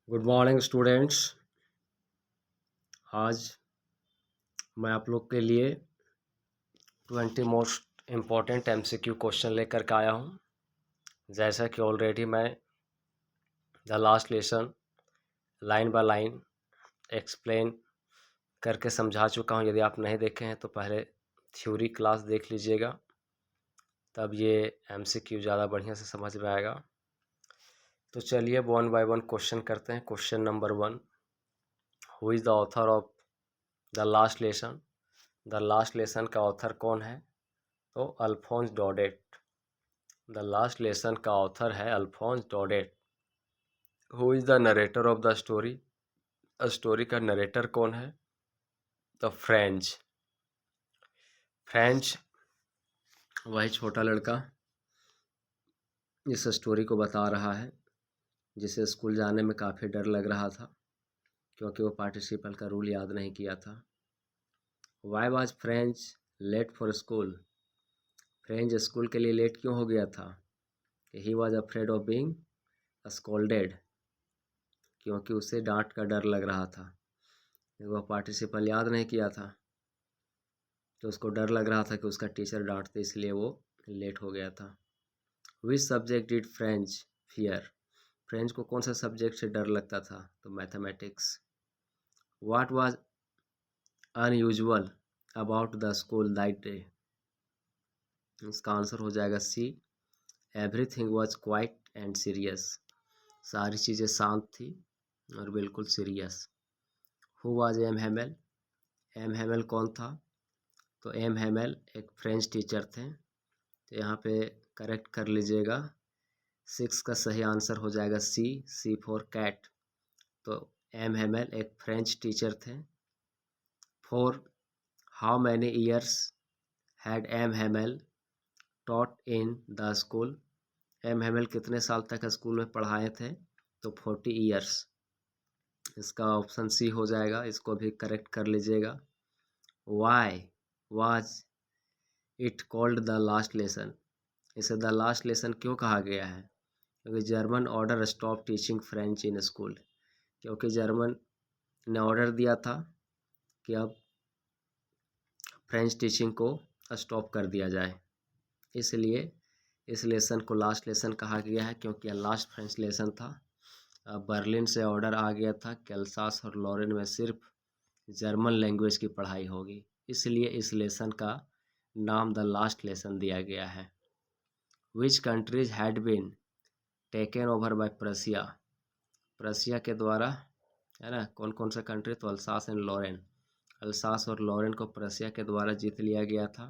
Good morning students. आज मैं आप लोग के लिए 20 मोस्ट इम्पॉर्टेंट एमसीक्यू क्वेश्चन लेकर के आया हूँ। जैसा कि ऑलरेडी मैं the last lesson line by line explain करके समझा चुका हूँ। यदि आप नहीं देखे हैं तो पहले थ्योरी क्लास देख लीजिएगा, तब ये एमसीक्यू ज़्यादा बढ़िया से समझ में आएगा। तो चलिए वन बाय वन क्वेश्चन करते हैं। Question number 1, who is the author of the last lesson. The last lesson का ऑथर कौन है? तो Alphonse Daudet. The last lesson का ऑथर है Alphonse Daudet. Who is the narrator of the story. Story का नरेटर कौन है? The French. फ्रेंच वही छोटा लड़का इस स्टोरी को बता रहा है, जिसे स्कूल जाने में काफ़ी डर लग रहा था क्योंकि वो पार्टिसिपल का रूल याद नहीं किया था। Why was Franz late for school. Franz school के लिए लेट क्यों हो गया था? He was afraid of being scolded, क्योंकि उसे डांट का डर लग रहा था। वह पार्टिसिपल याद नहीं किया था तो उसको डर लग रहा था कि उसका टीचर डांटते, इसलिए वो लेट हो गया था। Which subject did French fear. French को कौन सा सब्जेक्ट से डर लगता था? तो mathematics. What was unusual about the school that day. इसका आंसर हो जाएगा C, everything was quite and serious. सारी चीज़ें शांत थी और बिल्कुल सीरियस। Who was M Hamel. M Hamel कौन था? तो एम हेमल एक फ्रेंच टीचर थे। तो यहाँ पे करेक्ट कर लीजिएगा। 6 का सही आंसर हो जाएगा सी, सी फॉर कैट। तो एम हेमल एक फ्रेंच टीचर थे। 4, how many years had M Hamel taught in the school. M Hamel कितने साल तक स्कूल में पढ़ाए थे? तो 40 ईयर्स। इसका ऑप्शन सी हो जाएगा, इसको भी करेक्ट कर लीजिएगा। Why was it called the last lesson. इसे द लास्ट लेसन क्यों कहा गया है? क्योंकि German order stop teaching French in school. क्योंकि जर्मन ने ऑर्डर दिया था कि अब फ्रेंच टीचिंग को स्टॉप कर दिया जाए, इसलिए इस लेसन को लास्ट लेसन कहा गया है, क्योंकि यह लास्ट फ्रेंच लेसन था। अब बर्लिन से ऑर्डर आ गया था कि अल्सास और लॉरेन में सिर्फ जर्मन लैंग्वेज की पढ़ाई होगी, इसलिए इस लेसन का नाम द लास्ट लेसन दिया गया है। Which countries had been taken over by Prussia. Prussia के द्वारा, है ना, कौन कौन सा कंट्री? तो अल्सास एंड लॉरेन। अल्सास और लॉरेन को प्रसिया के द्वारा जीत लिया गया था।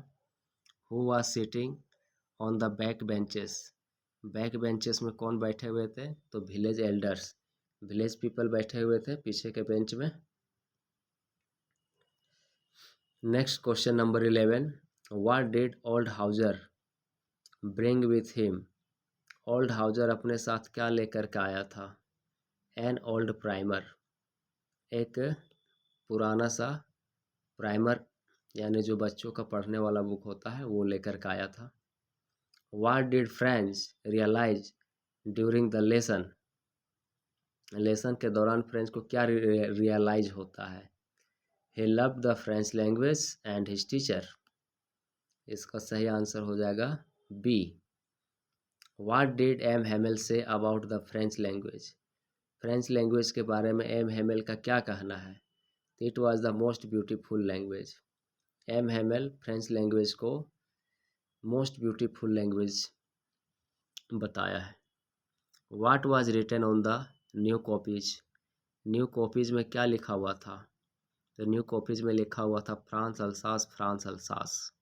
Who was sitting on the back benches. Back benches में कौन बैठे हुए थे? तो विलेज एल्डर्स, विलेज पीपल बैठे हुए थे पीछे के बेंच में। Next question number 11, what did old Houser bring with him. Old Houser अपने साथ क्या लेकर के आया था? एन ओल्ड प्राइमर, एक पुराना सा प्राइमर, यानी जो बच्चों का पढ़ने वाला बुक होता है वो लेकर के आया था। What did French realize during the lesson. Lesson के दौरान फ्रेंच को क्या रियलाइज होता है? He loved the French language and his teacher. इसका सही आंसर हो जाएगा B. What did M Hamel say about the French language. French language के बारे में एम हेमल का क्या कहना है? It was the most beautiful language. M Hamel French language को मोस्ट ब्यूटीफुल लैंग्वेज बताया है। What was written on the new copies. New copies में क्या लिखा हुआ था? तो न्यू कॉपीज में लिखा हुआ था France Alsace, France Alsace.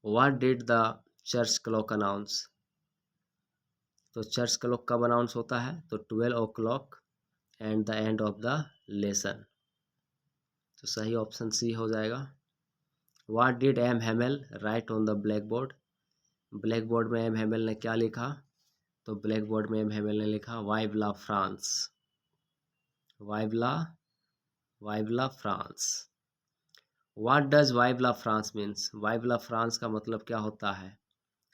What did the church clock announce. तो चर्च क्लॉक कब अनाउंस होता है? तो 12 o'clock and the end of the lesson. तो सही ऑप्शन सी हो जाएगा। What did M Hamel write on the black board. Black board में एम हेमल ने क्या लिखा? तो ब्लैक बोर्ड में एम हेमल ने लिखा वाइव ला फ्रांस, वाइव ला France. What does वाइव La France means. Vive La France का मतलब क्या होता है?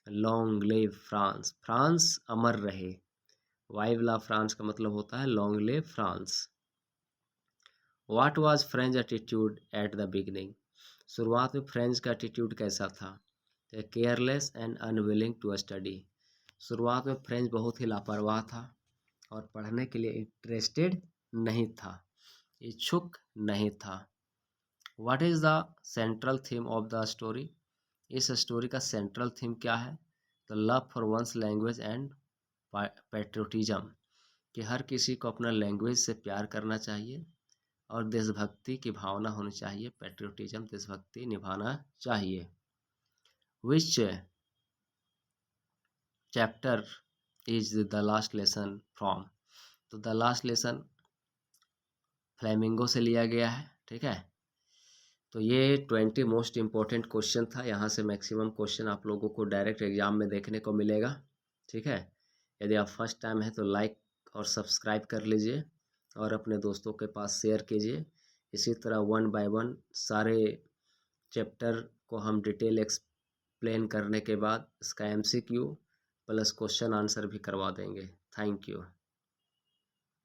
लॉन्ग लिव फ्रांस, फ्रांस अमर रहे। वाइव ला फ्रांस का मतलब होता है long live France. What was Franz attitude at the beginning, शुरुआत में फ्रेंच का एटीट्यूड कैसा था? Careless and unwilling to study, शुरुआत में फ्रेंच बहुत ही लापरवाह था और पढ़ने के लिए इंटरेस्टेड नहीं था, इच्छुक नहीं था। What is the central theme of the story, इस स्टोरी का सेंट्रल थीम क्या है? The love for one's language and patriotism, कि हर किसी को अपना लैंग्वेज से प्यार करना चाहिए और देशभक्ति की भावना होनी चाहिए, पैट्रियोटिज्म देशभक्ति निभाना चाहिए। विच chapter is the last lesson from, तो द लास्ट लेसन फ्लेमिंगो से लिया गया है, ठीक है। तो ये 20 मोस्ट इम्पोर्टेंट क्वेश्चन था, यहाँ से मैक्सिमम क्वेश्चन आप लोगों को डायरेक्ट एग्जाम में देखने को मिलेगा, ठीक है। यदि आप फर्स्ट टाइम है तो लाइक और सब्सक्राइब कर लीजिए और अपने दोस्तों के पास शेयर कीजिए। इसी तरह 1 बाय 1 सारे चैप्टर को हम डिटेल एक्सप्लेन करने के बाद इसका MCQ प्लस क्वेश्चन आंसर भी करवा देंगे। Thank you.